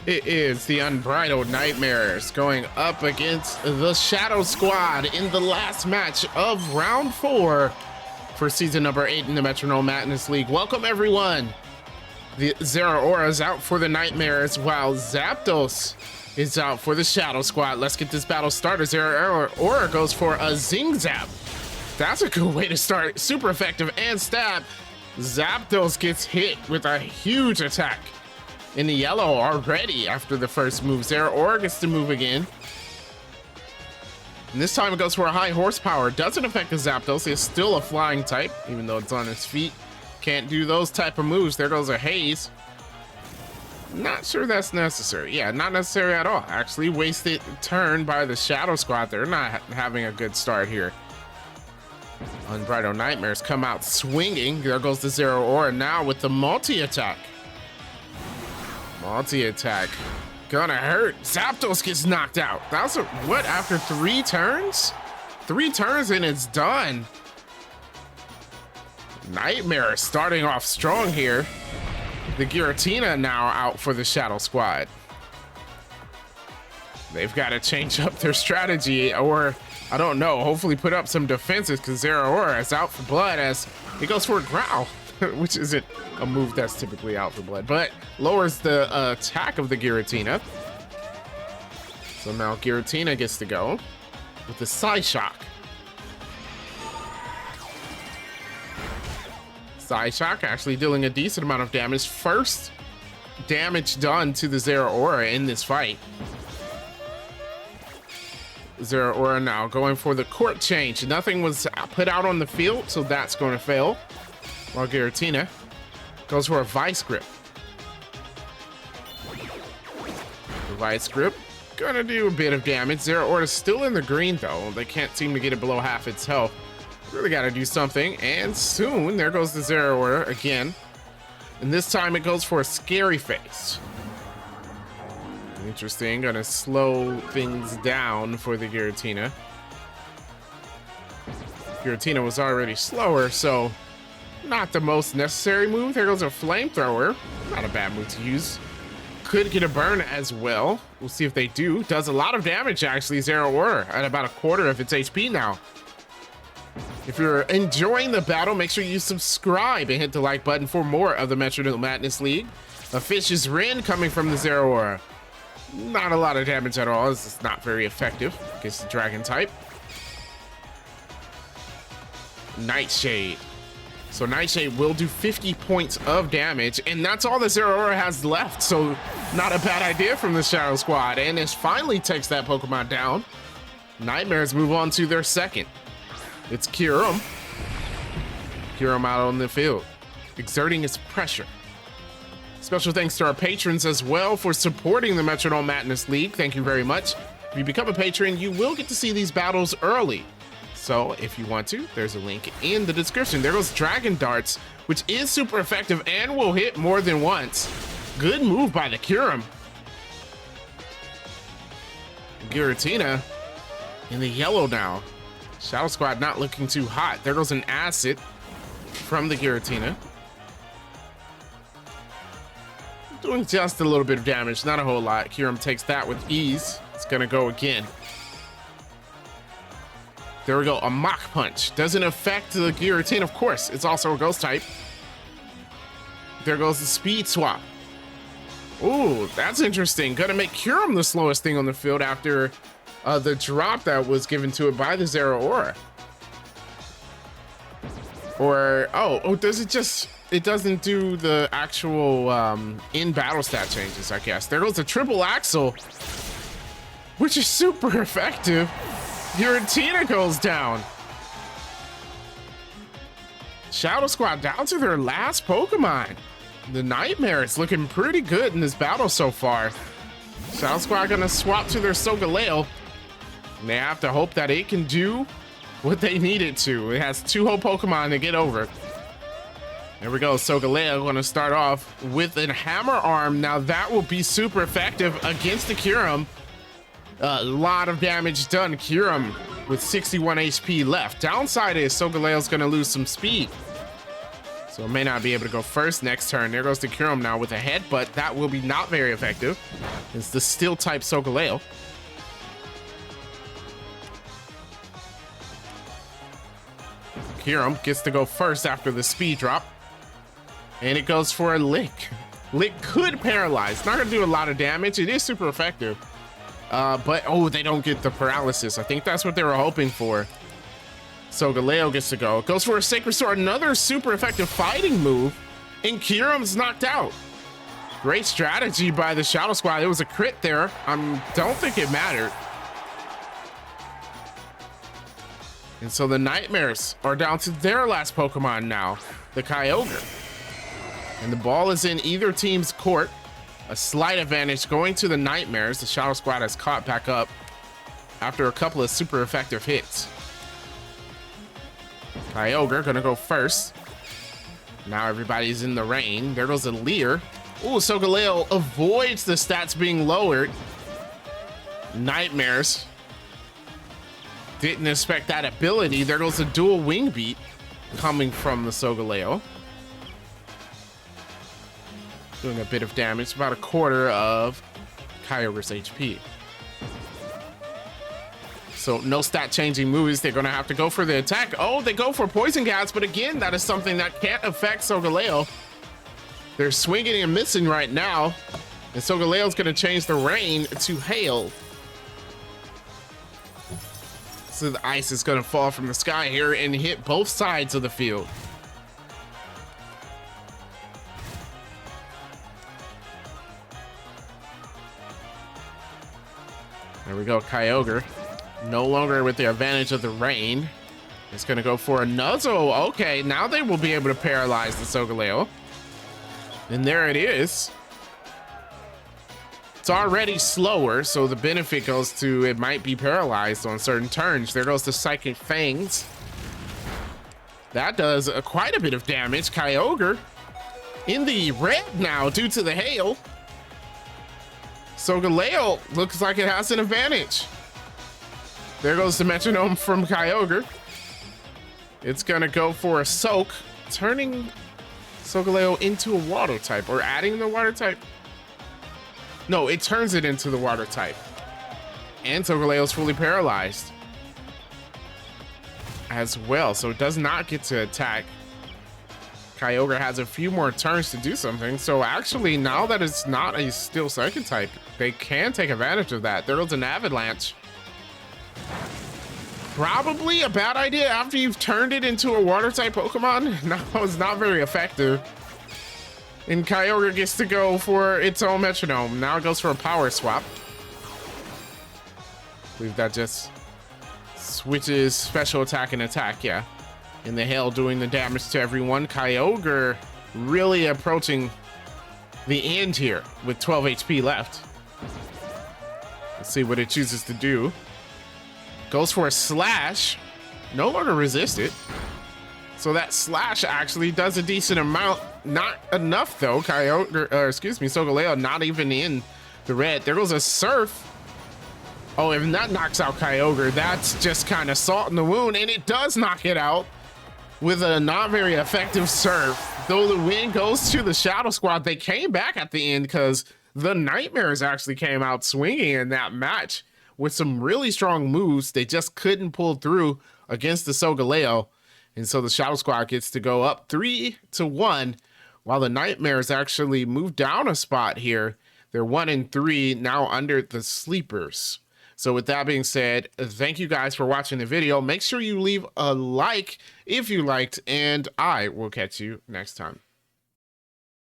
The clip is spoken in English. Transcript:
It is the Unbridled Nightmares going up against the Shadow Squad in the last match of round 4 for season number 8 in the Metronome Madness League. Welcome everyone. The Zeraora is out for the Nightmares while Zapdos is out for the Shadow Squad. Let's get this battle started. Zeraora goes for a Zing Zap. That's a good way to start. Super effective and stab. Zapdos gets hit with a huge attack in the yellow already after the first move. Zeraora gets to move again. And this time it goes for a high horsepower. Doesn't affect the Zapdos. It's still a flying type, even though it's on its feet. Can't do those type of moves. There goes a haze. Not sure that's necessary. Yeah, not necessary at all. Actually, wasted turn by the Shadow Squad. They're not having a good start here. Unbridled Nightmares come out swinging. There goes the Zeraora now with the multi-attack. Multi-attack. Gonna hurt. Zapdos gets knocked out. That's a, what, after 3 turns? 3 turns and it's done. Nightmare starting off strong here. The Giratina now out for the Shadow Squad. They've got to change up their strategy, or I don't know, hopefully put up some defenses, because Zeraora is out for blood as he goes for a growl, which isn't a move that's typically out for blood, but lowers the attack of the Giratina. So now Giratina gets to go with the Psyshock. Psyshock actually dealing a decent amount of damage. First damage done to the Zeraora in this fight. Zeraora now going for the court change. Nothing was put out on the field, so that's going to fail. While Giratina goes for a Vice Grip. The Vice Grip gonna do a bit of damage. Zeraora is still in the green though. They can't seem to get it below half its health. Really got to do something, and soon there goes the Zeraora again, and this time it goes for a Scary Face. Interesting, gonna slow things down for the Giratina. Giratina was already slower, so not the most necessary move. There goes a Flamethrower. Not a bad move to use. Could get a burn as well. We'll see if they do. Does a lot of damage actually. Zeraora at about a quarter of its HP now. If you're enjoying the battle, make sure you subscribe and hit the like button for more of the Metronome Madness League. A Fish's Rin coming from the Zeraora. Not a lot of damage at all. This is not very effective against the Dragon type. Nightshade. So Nightshade will do 50 points of damage, and that's all the Zeraora has left. So not a bad idea from the Shadow Squad, and it finally takes that Pokemon down. Nightmares move on to their second. It's Kyurem. Kyurem out on the field, exerting its pressure. Special thanks to our patrons as well for supporting the Metronome Madness League. Thank you very much. If you become a patron, you will get to see these battles early. So if you want to, there's a link in the description. There goes Dragon Darts, which is super effective and will hit more than once. Good move by the Kyurem. Giratina in the yellow now. Shadow Squad not looking too hot. There goes an Acid from the Giratina. Doing just a little bit of damage, not a whole lot. Kyurem takes that with ease. It's gonna go again. There we go, a Mach Punch. Doesn't affect the Giratina, of course. It's also a Ghost type. There goes the Speed Swap. Ooh, that's interesting. Gonna make Kyurem the slowest thing on the field after the drop that was given to it by the Zeraora. Or, oh, does it just, it doesn't do the actual in-battle stat changes, I guess. There goes the Triple Axle, which is super effective. Giratina goes down. Shadow Squad down to their last Pokemon. The Nightmare is looking pretty good in this battle so far. Shadow Squad gonna swap to their Solgaleo. And they have to hope that it can do what they need it to. It has 2 whole Pokemon to get over. There we go. Solgaleo going to start off with a Hammer Arm. Now that will be super effective against the Kyurem. A lot of damage done. Kyurem with 61 HP left. Downside is Solgaleo's going to lose some speed. So it may not be able to go first next turn. There goes the Kyurem now with a headbutt. That will be not very effective. It's the steel type Solgaleo. Kyurem gets to go first after the speed drop. And it goes for a Lick. Lick could paralyze. Not going to do a lot of damage. It is super effective. But, oh, they don't get the paralysis. I think that's what they were hoping for. Solgaleo gets to go. Goes for a Sacred Sword. Another super effective fighting move. And Kyurem's knocked out. Great strategy by the Shadow Squad. It was a crit there. Don't think it mattered. And so the Nightmares are down to their last Pokemon now, the Kyogre. And the ball is in either team's court. A slight advantage going to the Nightmares. The Shadow Squad has caught back up after a couple of super effective hits. Kyogre gonna go first. Now everybody's in the rain. There goes a Leer. Ooh, Solgaleo avoids the stats being lowered. Nightmares. Didn't expect that ability. There goes a dual wing beat coming from the Solgaleo. Doing a bit of damage, about a quarter of Kyogre's HP. So no stat changing moves. They're gonna have to go for the attack. Oh, they go for Poison Gas, but again, that is something that can't affect Solgaleo. They're swinging and missing right now. And Solgaleo's gonna change the rain to hail. So the ice is gonna fall from the sky here and hit both sides of the field. There we go, Kyogre. No longer with the advantage of the rain. It's gonna go for a Nuzzle. Okay, now they will be able to paralyze the Solgaleo. And there it is. It's already slower, so the benefit goes to it might be paralyzed on certain turns. There goes the Psychic Fangs. That does quite a bit of damage. Kyogre in the red now due to the hail. Solgaleo looks like it has an advantage. There goes the Metronome from Kyogre. It's gonna go for a Soak, turning Solgaleo into a water type, or adding the water type. No, it turns it into the water type. And Solgaleo's fully paralyzed as well, so it does not get to attack. Kyogre has a few more turns to do something. So actually, now that it's not a Steel Psychic type, they can take advantage of that. There goes an Avalanche. Probably a bad idea after you've turned it into a water type Pokemon. No, it's not very effective. And Kyogre gets to go for its own Metronome. Now it goes for a power swap. I believe that just switches special attack and attack, yeah. In the hail doing the damage to everyone. Kyogre really approaching the end here with 12 HP left. Let's see what it chooses to do. Goes for a Slash. No longer resist it. So that Slash actually does a decent amount. Not enough though. Solgaleo not even in the red. There goes a Surf. Oh, if that knocks out Kyogre, that's just kind of salt in the wound, and it does knock it out with a not very effective Surf. Though the win goes to the Shadow Squad. They came back at the end because the Nightmares actually came out swinging in that match with some really strong moves. They just couldn't pull through against the Solgaleo. And so the Shadow Squad gets to go up 3-1, while the Nightmares actually move down a spot here. They're 1-3 now under the Sleepers. So with that being said, thank you guys for watching the video. Make sure you leave a like if you liked, and I will catch you next time.